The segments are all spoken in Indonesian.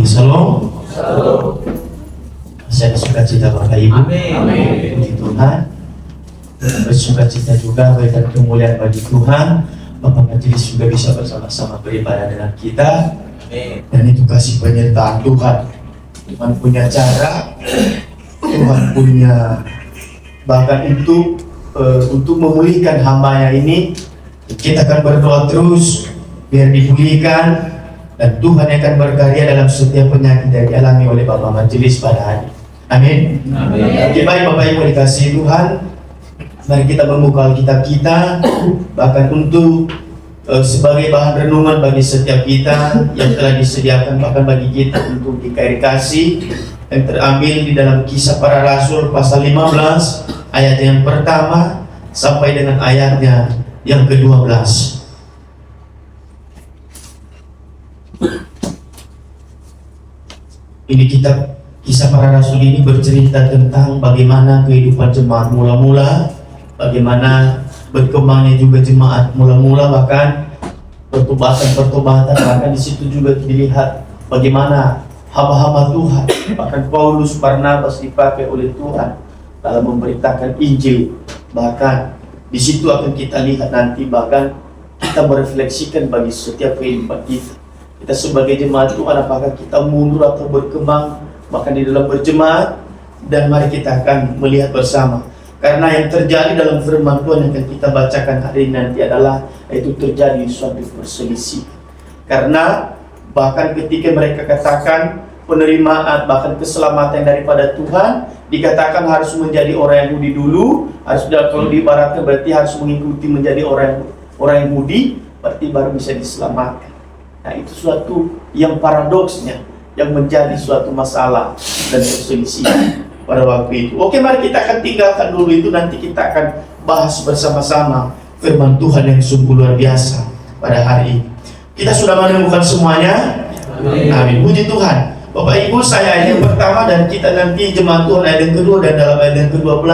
Shalom. Saya bersukacita Bapak Ibu. Amin. Puji Tuhan. Bersukacita juga berikan kemuliaan bagi Tuhan. Bapak Majelis juga bisa bersama-sama beribadah dengan kita. Amin. Dan itu kasih penyertaan Tuhan. Tuhan punya cara, Tuhan punya bahkan untuk memulihkan hambanya ini. Kita akan berdoa terus biar dipulihkan, dan Tuhan akan berkarya dalam setiap penyakit yang dialami oleh Bapak Majelis pada hari. Amin. Oke, baik Bapak Ibu dikasihi Tuhan, mari kita membuka Alkitab kita, bahkan untuk sebagai bahan renungan bagi setiap kita yang telah disediakan bahkan bagi kita untuk dikasih kasih, yang terambil di dalam Kisah Para Rasul pasal 15 ayat yang pertama sampai dengan ayatnya yang ke-12. Ini kitab Kisah Para Rasul ini bercerita tentang bagaimana kehidupan jemaat mula-mula, bagaimana berkembangnya juga jemaat mula-mula, bahkan pertobatan, bahkan di situ juga dilihat bagaimana hamba-hamba Tuhan, bahkan Paulus, Barnabas dipakai oleh Tuhan dalam memberitakan Injil. Bahkan di situ akan kita lihat nanti, bahkan kita merefleksikan bagi setiap kehidupan kita. Kita sebagai jemaat Tuhan, apakah kita mundur atau berkembang bahkan di dalam berjemaat? Dan mari kita akan melihat bersama, karena yang terjadi dalam firman Tuhan yang akan kita bacakan hari ini nanti adalah itu terjadi suatu perselisihan. Karena bahkan ketika mereka katakan penerimaan bahkan keselamatan daripada Tuhan, dikatakan harus menjadi orang Yahudi dulu, harus, kalau diibaratkan berarti harus mengikuti menjadi orang Yahudi, berarti baru bisa diselamatkan. Nah, itu suatu yang paradoksnya, yang menjadi suatu masalah dan perselisihan pada waktu itu. Oke, mari kita akan tinggalkan dulu itu, nanti kita akan bahas bersama-sama firman Tuhan yang sungguh luar biasa pada hari ini. Kita sudah menemukan semuanya? Amin. Puji Tuhan. Bapak Ibu, saya ayat yang pertama dan kita nanti jemaat Tuhan ayat yang kedua dan dalam ayat yang ke-12,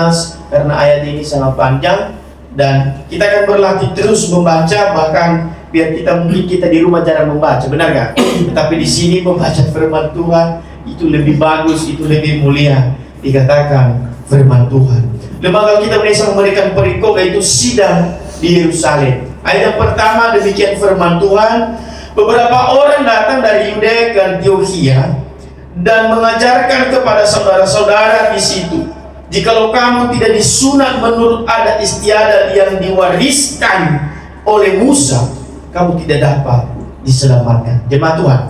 karena ayat ini sangat panjang dan kita akan berlatih terus membaca, bahkan biar mungkin kita di rumah jarang membaca, benar nggak? Tetapi di sini membaca firman Tuhan itu lebih bagus, itu lebih mulia. Dikatakan firman Tuhan. Lembaga kita bisa memberikan perikop, yaitu sidang di Yerusalem. Ayat yang pertama demikian firman Tuhan. Beberapa orang datang dari Yudea ke Antiokhia dan mengajarkan kepada saudara-saudara di situ, jikalau kamu tidak disunat menurut adat istiadat yang diwariskan oleh Musa, kamu tidak dapat diselamatkan. Jemaat Tuhan.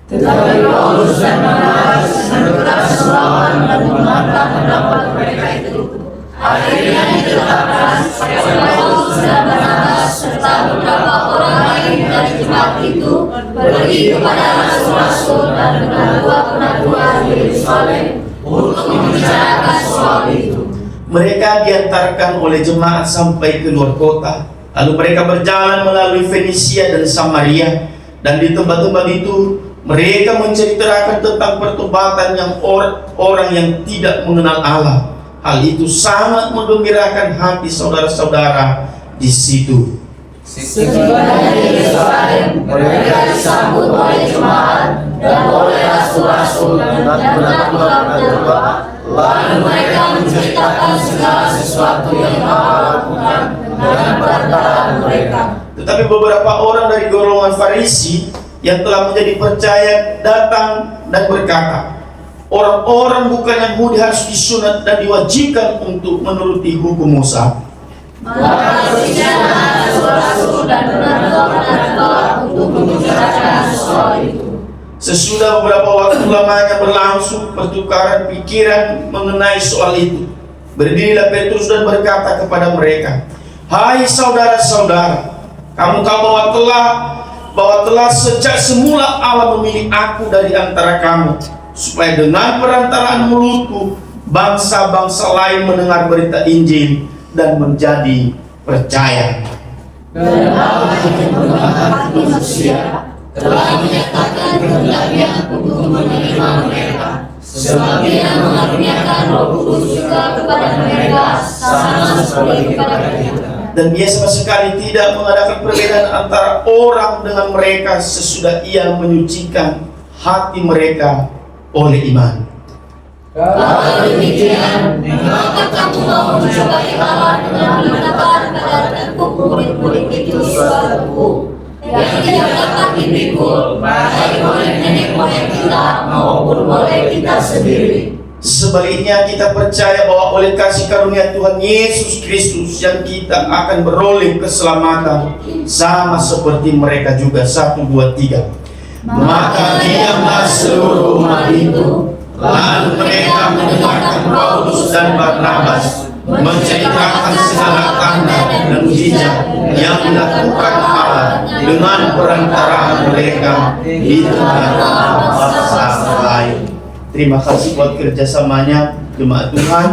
Tetapi Paulus dan Barnabas berkeras melawan dan membantah pendapat mereka itu. Akhirnya ditetapkan supaya Paulus dan Barnabas serta beberapa orang lain dari jemaat itu pergi kepada rasul-rasul dan penatua-penatua di Yerusalem untuk membicarakan soal itu. Mereka diantarkan oleh jemaat sampai ke luar kota. Lalu mereka berjalan melalui Fenisia dan Samaria, dan di tempat-tempat itu mereka menceritakan tentang pertobatan yang orang yang tidak mengenal Allah. Hal itu sangat menggembirakan hati saudara-saudara di situ. Setibanya di Yerusalem, mereka disambut oleh jemaat dan oleh rasul-rasul dan penatua-penatua. Lalu mereka menceritakan segala sesuatu yang Allah lakukan dengan perantaraan mereka. Tetapi beberapa orang dari golongan Farisi yang telah menjadi percaya datang dan berkata, orang-orang bukan Yahudi harus disunat dan diwajibkan untuk menuruti hukum Musa. Maka berbicara rasul-rasul dan penatua-penatua untuk membicarakan soal itu. Sesudah beberapa waktu lamanya berlangsung pertukaran pikiran mengenai soal itu, berdirilah Petrus dan berkata kepada mereka, hai saudara-saudara, kamu tahu bahwa telah sejak semula Allah memilih aku dari antara kamu, supaya dengan perantaraan mulutku bangsa-bangsa lain mendengar berita Injil dan menjadi percaya. Dan Allah yang mengangkat manusia telah menyatakan kehendaknya untuk menerima mereka, sebab Dia mengaruniakan Roh Kudus juga kepada mereka sama seperti kepada kita. Dan Dia sama sekali tidak mengadakan perbedaan antara orang dengan mereka sesudah Ia menyucikan hati mereka oleh iman. Kalau demikian, maka kamu mau mencobai Allah dengan mengatakan kepada murid-murid itu suatu yang tidak dapat dipikul, baik oleh nenek moyang kita maupun oleh kita sendiri. Sebaliknya kita percaya bahwa oleh kasih karunia Tuhan Yesus Kristus yang kita akan beroleh keselamatan sama seperti mereka juga. 1, 2, 3. Maka diamlah seluruh umat itu, lalu mereka mendengarkan Paulus dan Barnabas menceritakan segala tanda dan mujizat yang dilakukan Allah dengan perantaraan mereka di tengah-tengah bangsa lain. Terima kasih buat kerjasamanya jemaat Tuhan.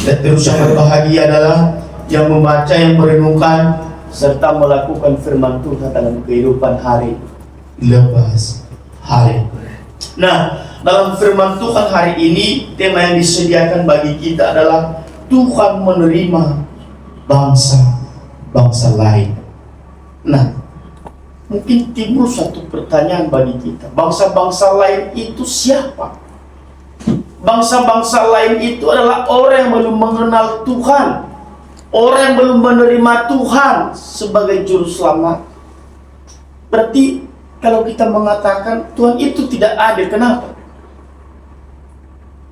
Dan terus yang berbahagia adalah yang membaca, yang merenungkan, serta melakukan firman Tuhan dalam kehidupan hari lepas hari. Nah, dalam firman Tuhan hari ini, tema yang disediakan bagi kita adalah Tuhan menerima bangsa lain. Nah, mungkin timbul satu pertanyaan bagi kita. Bangsa-bangsa lain itu siapa? Bangsa-bangsa lain itu adalah orang yang belum mengenal Tuhan, orang yang belum menerima Tuhan sebagai juru selamat. Berarti kalau kita mengatakan Tuhan itu tidak adil, kenapa?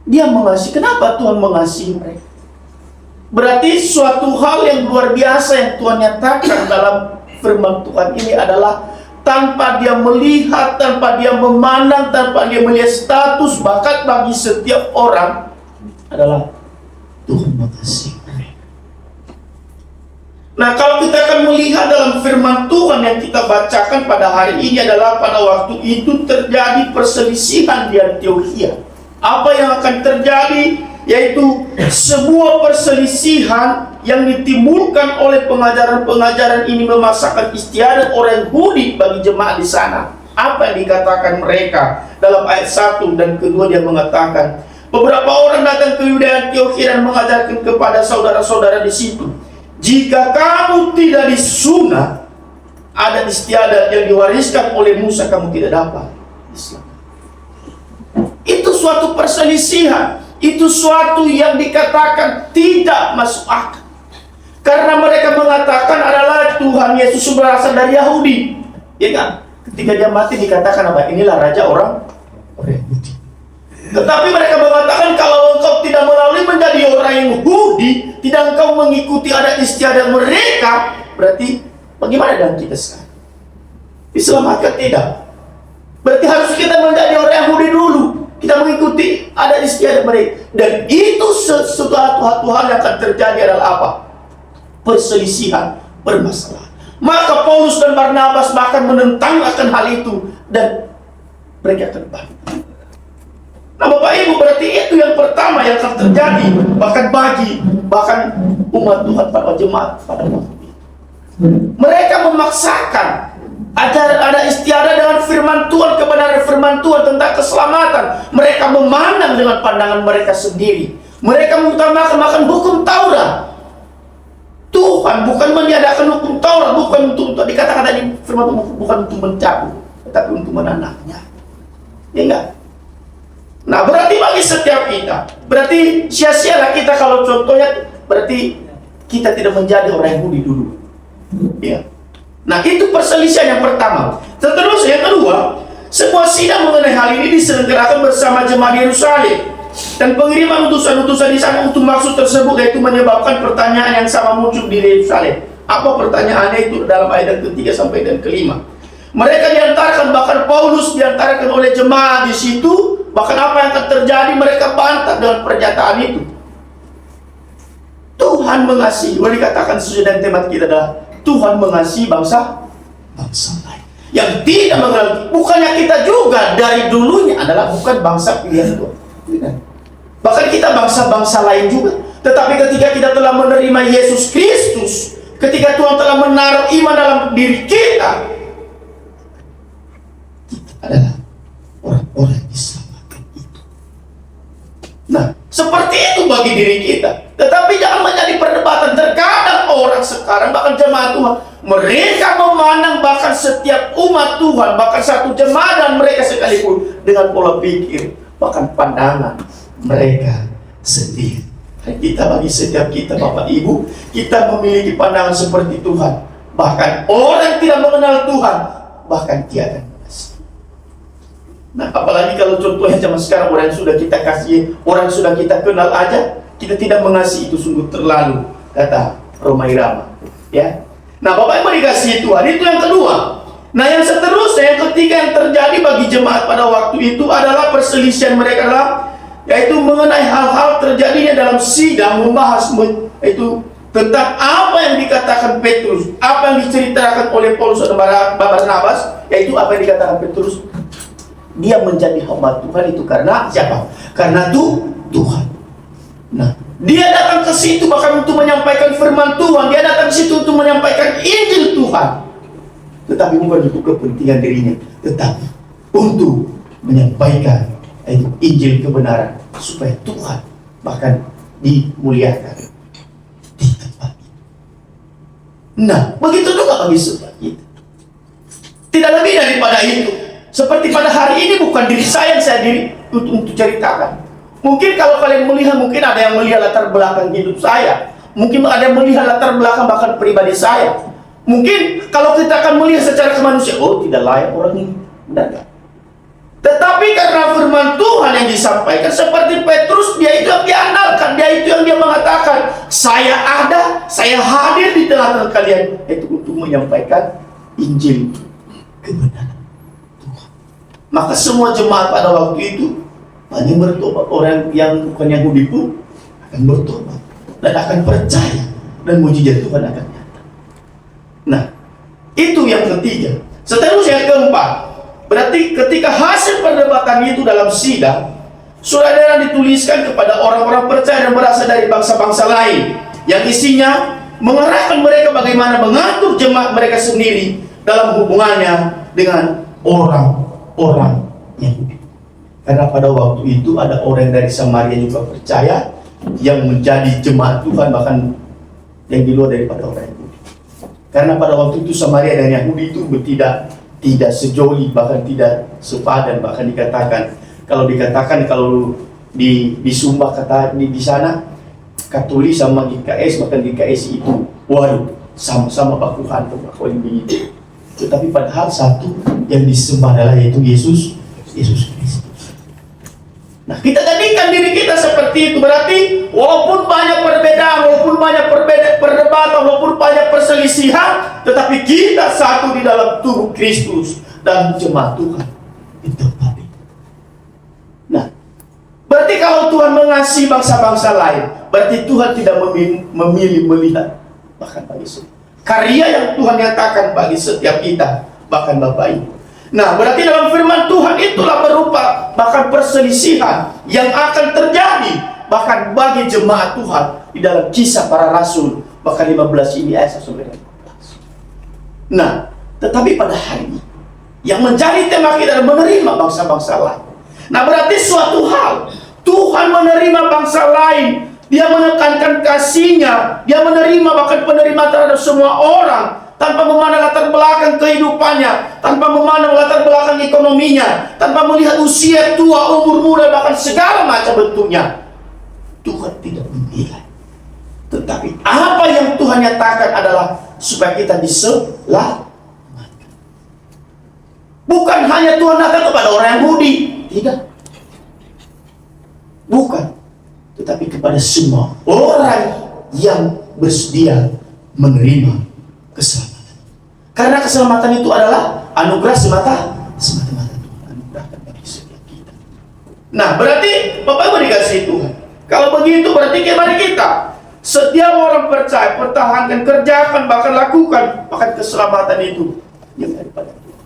Dia mengasihi, kenapa Tuhan mengasihi mereka? Berarti suatu hal yang luar biasa yang Tuhan nyatakan dalam firman Tuhan ini adalah tanpa dia melihat, tanpa dia memandang, tanpa dia melihat status, bakat bagi setiap orang adalah Tuhan mengasihi mereka. Nah, kalau kita akan melihat dalam firman Tuhan yang kita bacakan pada hari ini adalah pada waktu itu terjadi perselisihan di Antiokhia. Apa yang akan terjadi? Yaitu sebuah perselisihan yang ditimbulkan oleh pengajaran-pengajaran ini memasakkan istiadat orang Yahudi bagi jemaat di sana. Apa yang dikatakan mereka dalam ayat 1 dan kedua, dia mengatakan beberapa orang datang ke Yudea Antiokhia dan mengajarkan kepada saudara-saudara di situ, jika kamu tidak disunat, ada istiadat yang diwariskan oleh Musa, kamu tidak dapat Islam. Itu suatu perselisihan. Itu suatu yang dikatakan tidak masuk akal. Karena mereka mengatakan adalah Tuhan Yesus berasal dari Yahudi. Ya kan? Ketika dia mati dikatakan apa? Inilah raja orang Yahudi. Tetapi mereka mengatakan kalau engkau tidak melalui menjadi orang Yahudi, tidak engkau mengikuti adat istiadat mereka, berarti bagaimana dengan kita sekarang? Diselamatkan tidak? Berarti harus kita menjadi orang Yahudi dulu. Kita mengikuti adat istiadat mereka. Dan itu suatu hal yang akan terjadi adalah apa? Perselisihan, permasalahan. Maka Paulus dan Barnabas bahkan menentang akan hal itu. Dan mereka akan bangkit. Nah Bapak Ibu, berarti itu yang pertama yang akan terjadi. Bahkan umat Tuhan pada jemaat pada waktu itu. Mereka memaksakan ada istiadat dengan firman Tuhan, kebenaran firman Tuhan tentang keselamatan. Mereka memandang dengan pandangan mereka sendiri. Mereka mengutamakan hukum Taurat. Tuhan bukan meniadakan hukum Taurat, bukan untuk dikatakan tadi firman Tuhan, bukan untuk mencabut, tetapi untuk menanamnya. Ya enggak? Nah, berarti bagi setiap kita, berarti sia-sialah kita kalau contohnya, berarti kita tidak menjadi orang Yahudi dulu. Ya. Nah, itu perselisihan yang pertama. Seterusnya yang kedua, sebuah sidang mengenai hal ini diselenggarakan bersama jemaat di Yerusalem. Dan pengiriman utusan-utusan di sana untuk maksud tersebut, yaitu menyebabkan pertanyaan yang sama muncul di Yerusalem. Apa pertanyaannya itu dalam ayat ketiga sampai dan kelima. Mereka diantarkan, bahkan Paulus diantarkan oleh jemaat di situ. Bahkan apa yang akan terjadi, mereka bantah dengan pernyataan itu. Tuhan mengasihi, boleh dikatakan sesuai dengan tema kita adalah Tuhan mengasihi bangsa lain yang tidak mengenal. Bukannya kita juga dari dulunya adalah bukan bangsa pilihan Tuhan. Bahkan kita bangsa-bangsa lain juga. Tetapi ketika kita telah menerima Yesus Kristus, ketika Tuhan telah menaruh iman dalam diri kita, kita adalah orang-orang yang diselamatkan itu. Nah, seperti itu bagi diri kita. Tetapi jangan menjadi perdebatan. Terkadang orang sekarang, bahkan jemaat Tuhan, mereka memandang bahkan setiap umat Tuhan, bahkan satu jemaat dan mereka sekalipun dengan pola pikir, bahkan pandangan mereka sendiri. Kita, bagi setiap kita Bapak Ibu, kita memiliki pandangan seperti Tuhan. Bahkan orang tidak mengenal Tuhan, bahkan tiada mengasihi. Nah, apalagi kalau contohnya zaman sekarang, orang yang sudah kita kasih, orang yang sudah kita kenal aja, kita tidak mengasihi, itu sungguh terlalu, kata Roma Irama. Ya. Nah, Bapak Ibu dikasihi Tuhan, itu yang kedua. Nah, yang seterusnya, yang ketiga yang terjadi bagi jemaat pada waktu itu adalah perselisihan mereka dalam, yaitu mengenai hal-hal terjadinya dalam sidang, membahas itu tentang apa yang dikatakan Petrus, apa yang diceritakan oleh Paulus dan Barnabas, yaitu apa yang dikatakan Petrus, dia menjadi hamba Tuhan itu karena siapa? Karena Tuhan. Nah, dia datang ke situ bahkan untuk menyampaikan firman Tuhan, dia datang ke situ untuk menyampaikan Injil Tuhan. Tetapi bukan untuk kepentingan dirinya, tetapi untuk menyampaikan itu Injil kebenaran supaya Tuhan bahkan dimuliakan di tempat itu. Nah, begitu juga bagi setiap kita. Tidak lebih daripada itu. Seperti pada hari ini bukan diri saya yang saya diri untuk ceritakan. Mungkin kalau kalian melihat, mungkin ada yang melihat latar belakang hidup saya. Mungkin ada yang melihat latar belakang bahkan pribadi saya. Mungkin kalau kita akan melihat secara kemanusiaan, oh tidak layak orang ini. Benar. Tetapi karena firman Tuhan yang disampaikan, seperti Petrus, dia itu yang diandalkan, dia itu yang dia mengatakan, saya ada, saya hadir di tengah-tengah kalian, itu untuk menyampaikan Injil kebenaran Tuhan. Maka semua jemaat pada waktu itu banyak bertobat. Orang yang bukan Yahudi pun akan bertobat dan akan percaya, dan mujizat Tuhan akan nyata. Nah, itu yang ketiga. Seterusnya yang keempat, berarti ketika hasil perdebatan itu dalam sidang, surat-surat dituliskan kepada orang-orang percaya dan berasal dari bangsa-bangsa lain, yang isinya mengarahkan mereka bagaimana mengatur jemaat mereka sendiri dalam hubungannya dengan orang-orang Yahudi. Karena pada waktu itu ada orang dari Samaria juga percaya, yang menjadi jemaat Tuhan, bahkan yang di luar daripada orang Yahudi. Karena pada waktu itu Samaria dan Yahudi itu tidak sejoli, bahkan tidak sepadan. Bahkan dikatakan kalau di Sumba kata di sana Katolik sama GKS, bahkan GKS itu waduh sama-sama baku hantu yang begitu. Tetapi padahal satu yang disembah adalah yaitu Yesus Kristus. Nah, kita jadikan diri kita seperti itu. Berarti walaupun banyak perbedaan, walaupun banyak perdebatan, walaupun banyak perselisihan, tetapi kita satu di dalam tubuh Kristus dan jemaat Tuhan di tempat itu. Nah, berarti kalau Tuhan mengasihi bangsa-bangsa lain, berarti Tuhan tidak memilih melihat bahkan bagi semua karya yang Tuhan nyatakan bagi setiap kita, bahkan Bapak Ibu. Nah, berarti dalam firman Tuhan itulah berupa bahkan perselisihan yang akan terjadi bahkan bagi jemaat Tuhan di dalam Kisah Para Rasul, bahkan 15 ini ayat 1-15. Nah, tetapi pada hari ini yang menjadi tema kita adalah menerima bangsa-bangsa lain. Nah, berarti suatu hal Tuhan menerima bangsa lain, dia menekankan kasih-Nya, dia menerima bahkan penerima terhadap semua orang, tanpa memandang latar belakang kehidupannya, tanpa memandang latar belakang ekonominya, tanpa melihat usia tua, umur muda, bahkan segala macam bentuknya. Tuhan tidak menilai. Tetapi apa yang Tuhan nyatakan adalah supaya kita diselamatkan. Bukan hanya Tuhan datang kepada orang Yahudi, tidak. Bukan. Tetapi kepada semua orang yang bersedia menerima keselamatan. Karena keselamatan itu adalah anugerah semata-mata Tuhan anugerahkan bagi setiap kita. Nah, berarti Bapak Ibu dikasihi Tuhan. Kalau begitu berarti mari kita setiap orang percaya, pertahankan, kerjakan, bahkan lakukan bahkan keselamatan itu yang daripada Tuhan.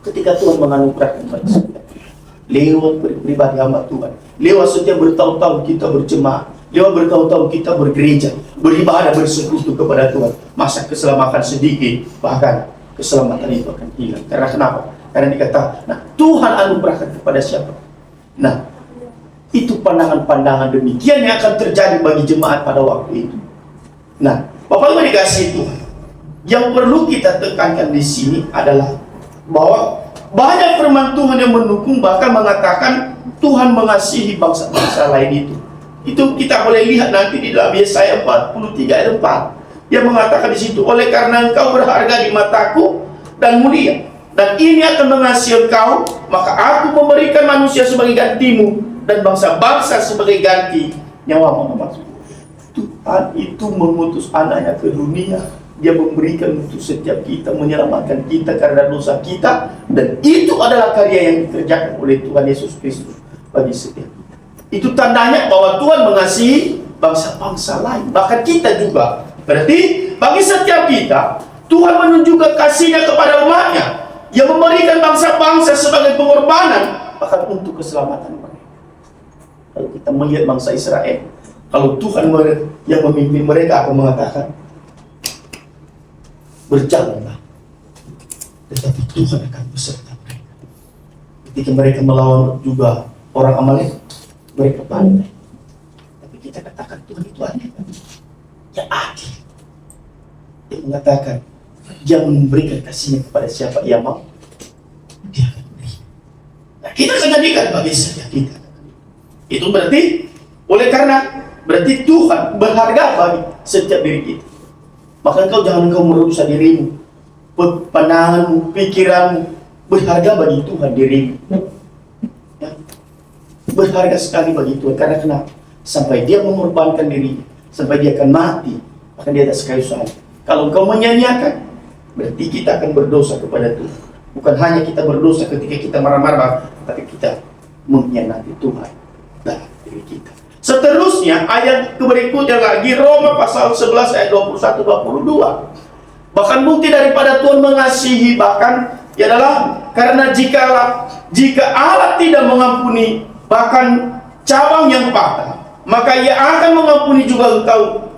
Ketika Tuhan menganugerahkan bagi setiap kita, lewat pribadi hamba Tuhan, lewat setiap bertahun-tahun kita berjemaah, lewat bertahun-tahun kita bergereja, beribadah, bersekutu kepada Tuhan, masa keselamatan sedikit, bahkan keselamatan itu akan hilang. Karena kenapa? Karena dikatakan, nah Tuhan anugerahkan kepada siapa? Nah, itu pandangan-pandangan demikian yang akan terjadi bagi jemaat pada waktu itu. Nah, Bapak Ibu dikasih Tuhan, yang perlu kita tekankan di sini adalah bahwa banyak firman Tuhan yang mendukung, bahkan mengatakan Tuhan mengasihi bangsa-bangsa lain itu. Itu kita boleh lihat nanti di dalam Yesaya 43 ayat 4 yang mengatakan di situ, oleh karena engkau berharga di mataku dan mulia, dan ini akan mengasihi engkau, maka aku memberikan manusia sebagai gantimu dan bangsa-bangsa sebagai ganti nyawamu. Tuhan itu mengutus anaknya ke dunia. Dia memberikan untuk setiap kita, menyelamatkan kita karena dosa kita, dan itu adalah karya yang dikerjakan oleh Tuhan Yesus Kristus bagi setiap kita. Itu tandanya bahwa Tuhan mengasihi bangsa-bangsa lain, bahkan kita juga. Berarti bagi setiap kita, Tuhan menunjukkan kasih-Nya kepada umat-Nya yang memberikan bangsa-bangsa sebagai pengorbanan bahkan untuk keselamatan mereka. Kalau kita melihat bangsa Israel, kalau Tuhan yang memimpin mereka akan mengatakan, berjalanlah, tetapi Tuhan akan beserta mereka. Ketika mereka melawan juga orang Amalek, mereka pandai. Tapi kita katakan Tuhan itu adil, yang adil. Dia mengatakan, dia memberikan kasih-Nya kepada siapa ia mau, dia akan beri. Nah, kita akan jadikan bagi setiap kita. Itu berarti, oleh karena berarti Tuhan berharga bagi setiap diri kita. Maka jangan merusak dirimu, pandanganmu, pikiranmu, berharga bagi Tuhan dirimu. Ya. Berharga sekali bagi Tuhan. Karena kenapa? Sampai dia mengorbankan diri, sampai dia akan mati, maka di atas kayu salib. Kalau engkau menyanyiakan, berarti kita akan berdosa kepada Tuhan. Bukan hanya kita berdosa ketika kita marah-marah, tapi kita mengkhianati Tuhan dalam diri kita. Seterusnya ayat berikutnya lagi, Roma pasal 11 ayat 21-22. Bahkan bukti daripada Tuhan mengasihi bahkan adalah karena jika Allah tidak mengampuni bahkan cabang yang patah, maka Ia akan mengampuni juga engkau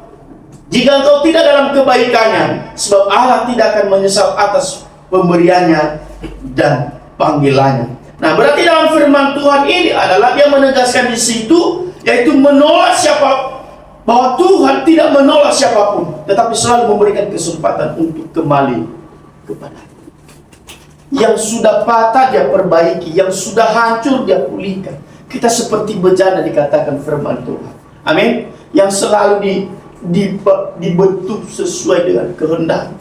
jika engkau tidak dalam kebaikannya, sebab Allah tidak akan menyesal atas pemberiannya dan panggilannya. Nah, berarti dalam firman Tuhan ini adalah Dia menegaskan di situ, yaitu menolak bahwa Tuhan tidak menolak siapapun, tetapi selalu memberikan kesempatan untuk kembali kepada yang sudah patah dia perbaiki, yang sudah hancur dia pulihkan. Kita seperti bejana dikatakan firman Tuhan. Amin. Yang selalu dibentuk sesuai dengan kehendak.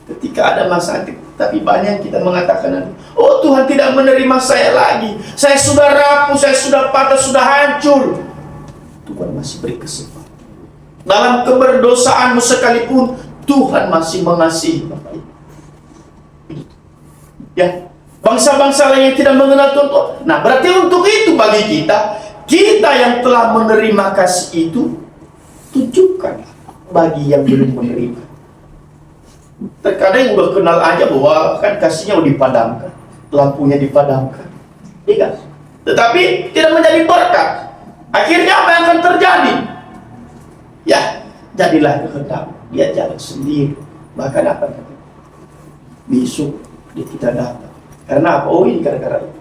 Ketika ada masalah, tapi banyak kita mengatakan, oh Tuhan tidak menerima saya lagi, saya sudah rapuh, saya sudah patah, sudah hancur. Tuhan masih beri kesempatan. Dalam keberdosaanmu sekalipun, Tuhan masih mengasihi. Ya, bangsa-bangsa lain yang tidak mengenal Tuhan. Nah, berarti untuk itu bagi kita yang telah menerima kasih itu, tunjukkan bagi yang belum menerima. Terkadang yang udah kenal aja bahwa kan kasihnya udah dipadamkan, lampunya dipadamkan, iya. Tetapi tidak menjadi berkat. Akhirnya apa yang akan terjadi? Ya, jadilah kehendak dia jalan sendiri. Bahkan apa? Besok dia tidak datang. Karena apa? Oh ini gara-gara itu.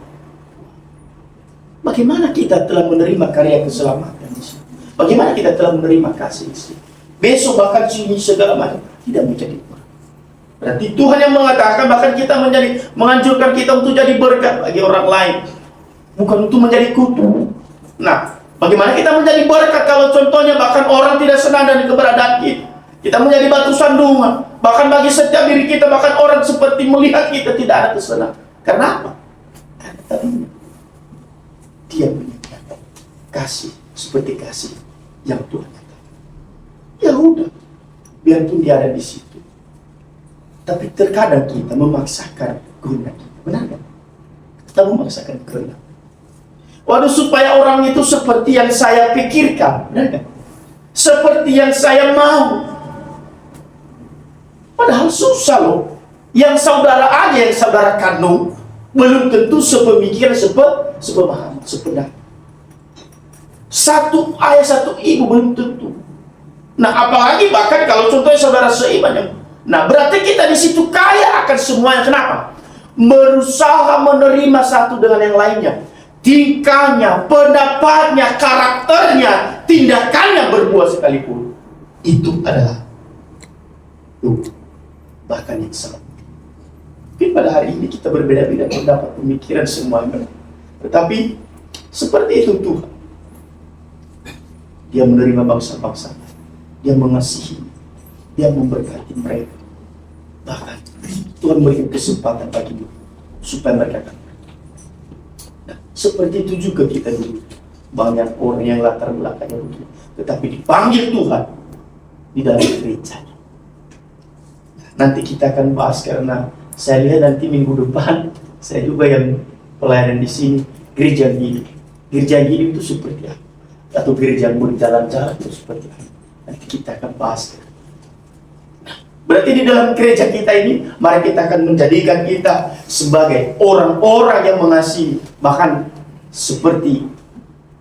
Bagaimana kita telah menerima karya keselamatan di sini? Bagaimana kita telah menerima kasih di sini? Besok bahkan sini segala macam tidak menjadi berkat. Berarti Tuhan yang mengatakan bahkan kita menganjurkan kita untuk jadi berkat bagi orang lain, bukan untuk menjadi kutuk. Nah, bagaimana kita menjadi berkat kalau contohnya bahkan orang tidak senang dengan keberadaan kita? Kita menjadi batu sandungan, bahkan bagi setiap diri kita, bahkan orang seperti melihat kita tidak ada kesenangan. Karena apa? Karena tadinya dia menyatakan kasih seperti kasih yang Tuhan katakan. Ya udah, biarpun dia ada di situ. Tapi terkadang kita memaksakan kehendak kita. Benar kan? Kita memaksakan kehendak. Waduh, supaya orang itu seperti yang saya pikirkan. Benar kan? Seperti yang saya mau. Padahal susah loh. Yang saudara aja, yang saudara kandung, belum tentu sepemikiran, sepemahaman, sependapat. Satu ayah, satu ibu belum tentu. Nah, apalagi bahkan kalau contohnya saudara seiman yang nah, berarti kita di situ kaya akan semuanya. Kenapa? Berusaha menerima satu dengan yang lainnya. Tingkahnya, pendapatnya, karakternya, tindakannya berbuah sekalipun. Itu adalah Tuh, bahkan yang salah. Mungkin pada hari ini kita berbeda-beda pendapat, pemikiran semuanya. Tetapi seperti itu Tuhan. Dia menerima bangsa-bangsa. Dia mengasihi. Dia memberkati mereka. Bahkan Tuhan berikan kesempatan bagi mereka supaya mereka akan. Nah, seperti itu juga kita dulu. Banyak orang yang latar belakangnya begitu, tetapi dipanggil Tuhan di dalam gereja. Nanti kita akan bahas karena saya lihat nanti minggu depan saya juga yang pelayanan di sini gereja hidup. Gereja hidup itu seperti apa? Atau gereja yang berjalan-jalan itu seperti apa? Nanti kita akan bahas. Berarti di dalam gereja kita ini, mari kita akan menjadikan kita sebagai orang-orang yang mengasihi, bahkan seperti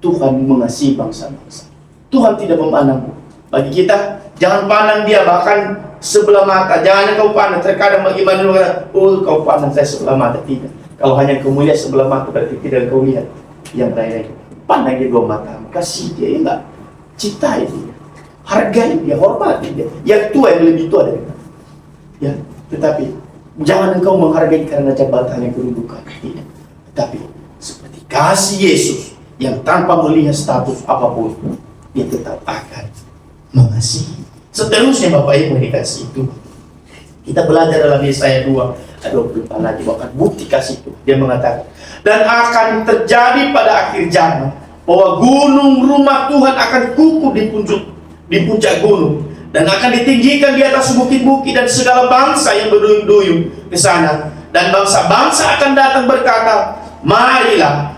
Tuhan mengasihi bangsa-bangsa. Tuhan tidak memandang. Bagi kita, jangan pandang dia bahkan sebelah mata. Jangan kau pandang. Terkadang bagaimana oh kau pandang saya sebelah mata. Tidak. Kalau hanya kau melihat sebelah mata berarti tidak kau lihat yang lain. Pandang dia dua mata. Kasih dia, ya enggak? Cintai dia. Hargai dia, hormati dia. Yang tua yang lebih tua dari kita. Ya, tetapi jangan engkau menghargai karena jabatan yang kedudukan. Tidak. Tetapi seperti kasih Yesus yang tanpa melihat status apapun, dia tetap akan mengasihi. Seterusnya Bapak Ibu dikasih itu. Kita belajar dalam Yesaya 2 ayat 24 lagi bahkan bukti kasih itu. Dia mengatakan, dan akan terjadi pada akhir zaman bahwa gunung rumah Tuhan akan kukuh di puncak gunung dan akan ditinggikan di atas bukit-bukit dan segala bangsa yang berduyun-duyun ke sana. Dan bangsa-bangsa akan datang berkata, marilah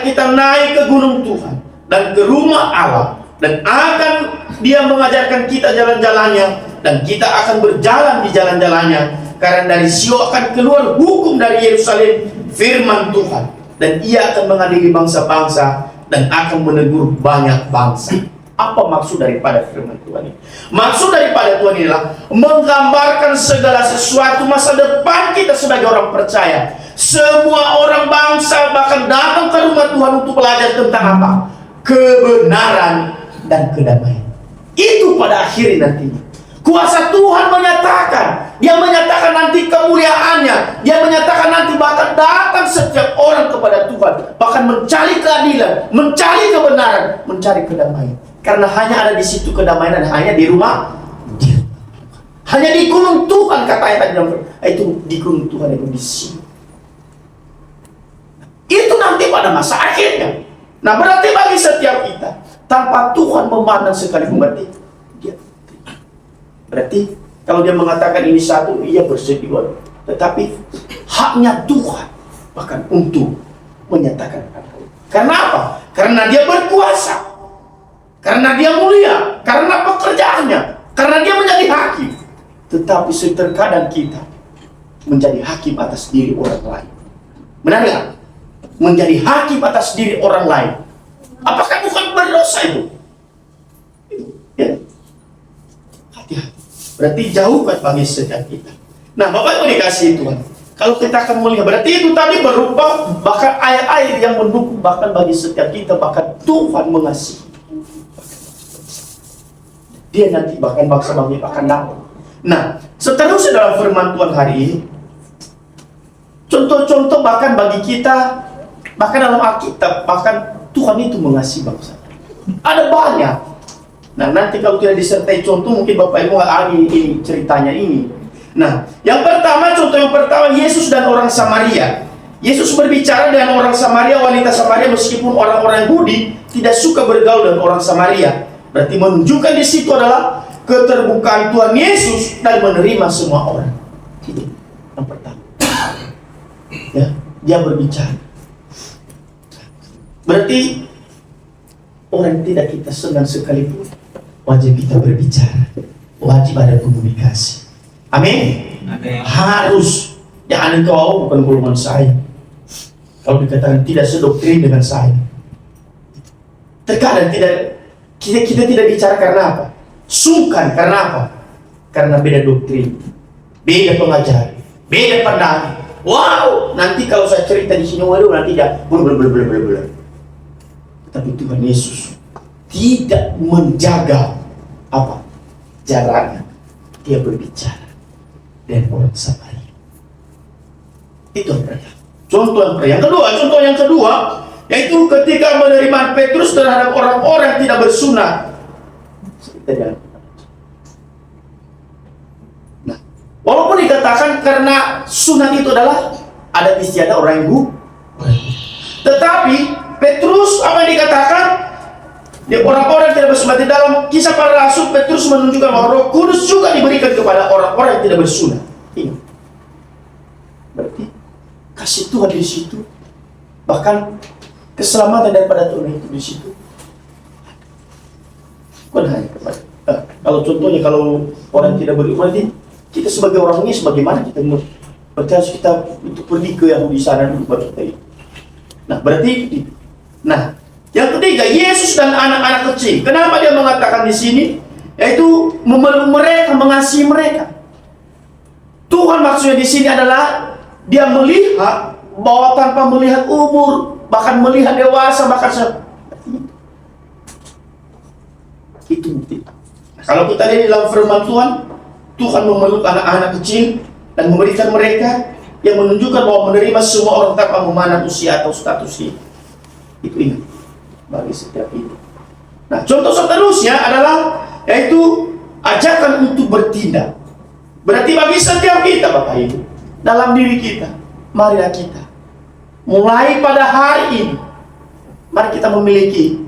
kita naik ke gunung Tuhan dan ke rumah Allah, dan akan dia mengajarkan kita jalan-jalannya, dan kita akan berjalan di jalan-jalannya. Karena dari Sion akan keluar hukum, dari Yerusalem firman Tuhan, dan ia akan mengadili bangsa-bangsa dan akan menegur banyak bangsa. Apa maksud daripada firman Tuhan ini? Maksud daripada Tuhan inilah menggambarkan segala sesuatu masa depan kita sebagai orang percaya. Semua orang bangsa bahkan datang ke rumah Tuhan untuk belajar tentang apa? Kebenaran dan kedamaian. Itu pada akhirnya nantinya. Kuasa Tuhan menyatakan. Dia menyatakan nanti kemuliaannya. Dia menyatakan nanti bahkan datang setiap orang kepada Tuhan. Bahkan mencari keadilan, mencari kebenaran, mencari kedamaian. Karena hanya ada di situ kedamaian, dan hanya di rumah Dia. Hanya di gunung Tuhan, katanya tadi itu di gunung Tuhan itu di sini. Itu nanti pada masa akhirnya. Nah, berarti bagi setiap kita tanpa Tuhan memandang sekalipun berarti kalau dia mengatakan ini satu, ia bersedia. Tetapi haknya Tuhan bahkan untuk menyatakan apa. Karena apa? Karena dia berkuasa. Karena dia mulia, karena pekerjaannya, karena dia menjadi hakim. Tetapi terkadang kita menjadi hakim atas diri orang lain. Benar nggak? Menjadi hakim atas diri orang lain. Apakah bukan berdosa itu? Ya. Hati-hati. Berarti jauhkan bagi setiap kita. Nah, Bapak Ibu dikasih Tuhan. Kalau kita akan melihat, berarti itu tadi berupa bahkan ayat-ayat yang mendukung bahkan bagi setiap kita, bahkan Tuhan mengasihi. Dia nanti bahkan bangsa-bangsa akan datang. Nah, seterusnya dalam firman Tuhan hari ini, contoh-contoh bahkan bagi kita, bahkan dalam Alkitab, bahkan Tuhan itu mengasihi bangsa. Ada banyak. Nah, nanti kalau tidak disertai contoh, mungkin Bapak Ibu ini ceritanya ini. Nah, contoh yang pertama, Yesus dan orang Samaria. Yesus berbicara dengan orang Samaria, wanita Samaria, meskipun orang-orang Yahudi tidak suka bergaul dengan orang Samaria. Berarti menunjukkan di situ adalah keterbukaan Tuhan Yesus dan menerima semua orang. Ini yang pertama. Ya, dia berbicara. Berarti orang tidak kita senang sekalipun, wajib kita berbicara. Wajib ada komunikasi. Amin. Amin. Harus. Jangan engkau bukan golongan saya. Kalau dikatakan tidak sedoktrin dengan saya. Terkadang kita tidak bicara karena apa? Sungkan karena apa? Karena beda doktrin, beda pengajaran, beda pandangan. Wow, nanti kalau saya cerita di sini, waduh nanti tidak blablabla. Tapi Tuhan Yesus tidak menjaga apa? Jaraknya. Dia berbicara. dan orang Samaria. Itu yang pertama. Contoh yang kedua, yaitu ketika menerima Petrus terhadap orang-orang yang tidak bersunat. Nah, walaupun dikatakan karena sunat itu adalah adat istiadat orang yang tetapi Petrus apa yang dikatakan? Orang-orang yang tidak bersunat. Di dalam Kisah Para Rasul, Petrus menunjukkan bahwa Roh Kudus juga diberikan kepada orang-orang yang tidak bersunat. Ingat, berarti kasih Tuhan di situ, bahkan keselamatan daripada Tuhan itu di situ. Bukan hanya kepada kalau contohnya kalau orang tidak beriman, kita sebagai orang ini sebagaimana kita percaya kita itu pergi ke Yahudi sana dulu baru kita itu. Nah berarti, yang ketiga, Yesus dan anak-anak kecil. Kenapa dia mengatakan di sini? Yaitu memeluk mereka, mengasihi mereka. Tuhan maksudnya di sini adalah dia melihat bahwa tanpa melihat umur, bahkan melihat dewasa, bahkan itu bukti. Kalau kita lihat dalam firman Tuhan, Tuhan memeluk anak-anak kecil dan memberikan mereka, yang menunjukkan bahwa menerima semua orang tanpa memandang usia atau status hidup. Itu ingat bagi setiap itu. Nah, contoh seterusnya adalah yaitu ajakan untuk bertindak. Berarti bagi setiap kita, Bapak Ibu, dalam diri kita, marilah kita mulai pada hari ini, mari kita memiliki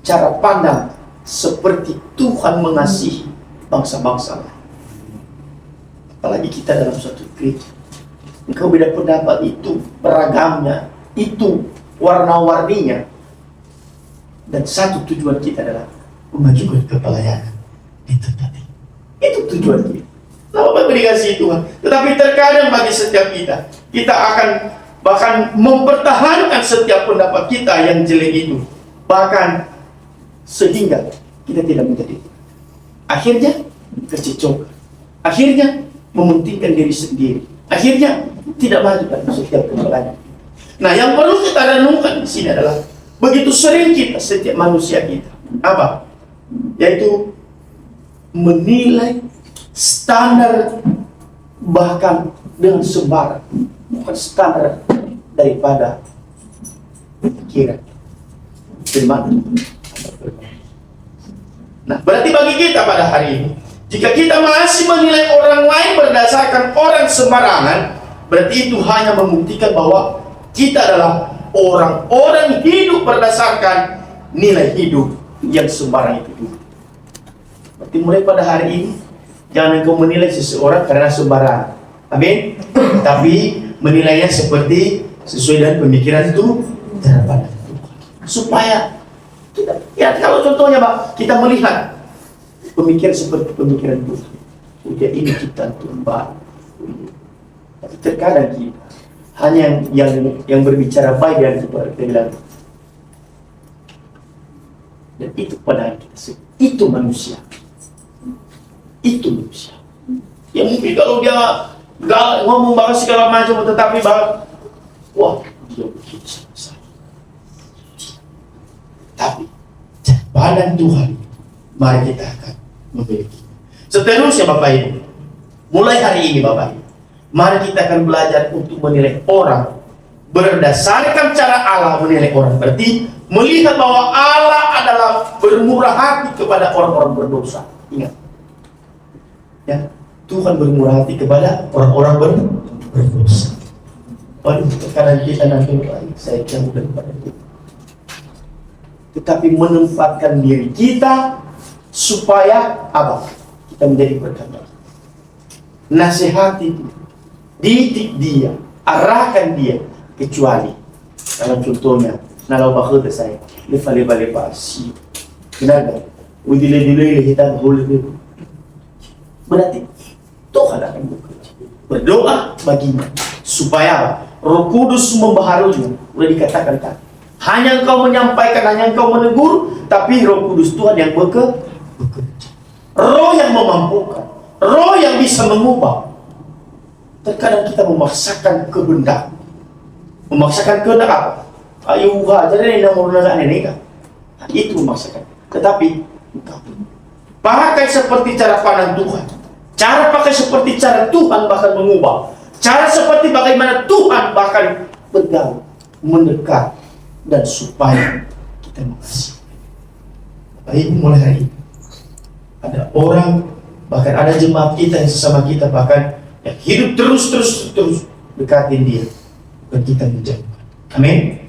cara pandang seperti Tuhan mengasihi bangsa-bangsa lain. Apalagi kita dalam suatu gereja. Engkau beda pendapat itu beragamnya, itu warna-warninya, dan satu tujuan kita adalah memajukan kepelayanan di tempat ini. Itu tujuan kita. Lalu beri kasih Tuhan. Tetapi terkadang bagi setiap kita, kita akan bahkan mempertahankan setiap pendapat kita yang jelek itu, bahkan sehingga kita tidak menjadi. Akhirnya kececokan. Akhirnya mementingkan diri sendiri. Akhirnya tidak maju dalam setiap kepelayanan. Nah, yang perlu kita renungkan di sini adalah begitu sering kita, setiap manusia kita, apa? Yaitu menilai standar bahkan dengan sembarang, bukan standar daripada pikiran, firman. Nah, berarti bagi kita pada hari ini, jika kita masih menilai orang lain berdasarkan orang sembarangan, berarti itu hanya membuktikan bahwa kita adalah orang-orang hidup berdasarkan nilai hidup yang sembarang itu juga. Berarti mulai pada hari ini, jangan engkau menilai seseorang karena sembarangan. Amin. Tapi menilainya seperti sesuai dengan pemikiran itu cara pandang Tuhan. Supaya kita, ya kalau contohnya Pak, kita melihat pemikiran seperti pemikiran Tuhan. Udah ini kita Tuhan baik. Tapi terkadang kita hanya yang berbicara baik dan kita bilang, dan itu pada kita, itu manusia. Itu manusia. Yang mungkin kalau dia ngomong bahas segala macam, tetapi bahas, wah dia begitu sama saya. Tapi pandang Tuhan, mari kita akan memiliki. Seterusnya Bapak Ibu, mulai hari ini Bapak Ibu, mari kita akan belajar untuk menilai orang berdasarkan cara Allah menilai orang. Berarti melihat bahwa Allah adalah bermurah hati kepada orang-orang berdosa. Ingat, ya, Tuhan bermurah hati kepada orang-orang berdosa. Waduh, terkadang kita nanti saya jauh daripada itu. Tetapi menempatkan diri kita supaya apa? Kita menjadi berkat. Nasihati itu, didik dia, arahkan dia. Kecuali kalau contohnya nalau bakal saya lepa si benar udile kita boleh, berarti Tuhan akan bekerja. Berdoa baginya supaya Roh Kudus membaharunya. Udah dikatakan kan, hanya engkau menyampaikan, hanya engkau menegur, tapi Roh Kudus Tuhan yang bekerja. Roh yang memampukan, Roh yang bisa mengubah. Terkadang kita memaksakan kehendak. Memaksakan kehendak apa? Ayo jadi ini nomor ini kan? Itu memaksakan. Tetapi pakai seperti cara pandang Tuhan. Cara pakai seperti cara Tuhan bahkan mengubah. Cara seperti bagaimana Tuhan bahkan bergaul, mendekat, dan supaya kita mengasihi. Bapak Ibu, mulai hari ini ada orang, bahkan ada jemaat kita yang sesama kita bahkan yang hidup terus dekatin dia, dan kita menjauhkan. Amin.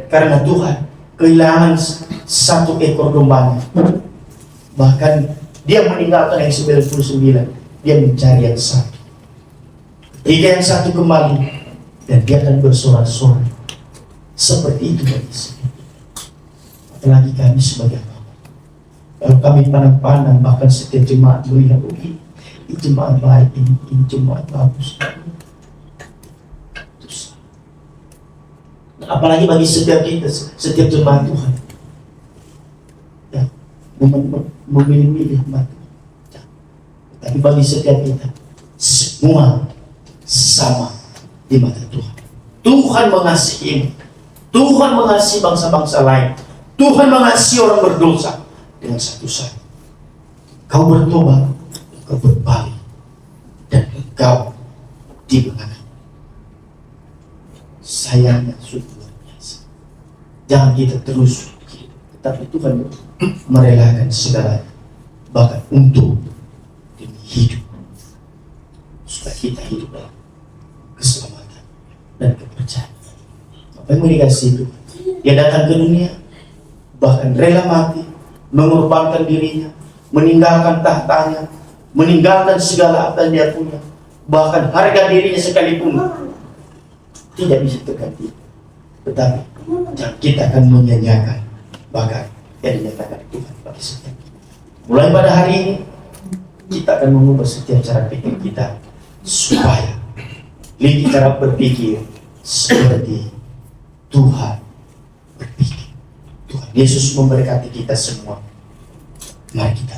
Karena Tuhan kehilangan satu ekor dombanya, bahkan dia meninggalkan yang 99, dia mencari yang satu. Ketika yang satu kembali, dan dia akan bersorak-sorai. Seperti itu bagi saya. Apalagi kami sebagai apa? Kalau kami pandang-pandang, bahkan setiap jemaat melihat, oh ini jemaat baik, ini jemaat bagus. Terus, apalagi bagi setiap kita, setiap jemaat Tuhan, ya, memilih-milih jemaat Tuhan. Tapi bagi setiap kita, semua sama di mata Tuhan. Tuhan mengasihi, Tuhan mengasihi bangsa-bangsa lain. Tuhan mengasihi orang berdosa dengan satu syarat. Kau bertobat, kau berbalik, dan engkau dimenangkan. Sayangnya sudah luar biasa. Jangan kita terus, tetapi Tuhan merelakan segalanya, bahkan untuk demi hidup, supaya kita hidup dalam keselamatan dan kepercayaan. Apa yang mau dikasih itu? Dia datang ke dunia, bahkan rela mati, mengorbankan dirinya, meninggalkan tahtanya, meninggalkan segala apa yang dia punya, bahkan harga dirinya sekalipun tidak bisa terganti. Tetapi kita akan menyanyiakan bahkan yang dinyatakan Tuhan bagi setiap kita. Mulai pada hari ini, kita akan mengubah setiap cara pikir kita supaya cara berpikir seperti Tuhan berpikir. Tuhan Yesus memberkati kita semua. Mari kita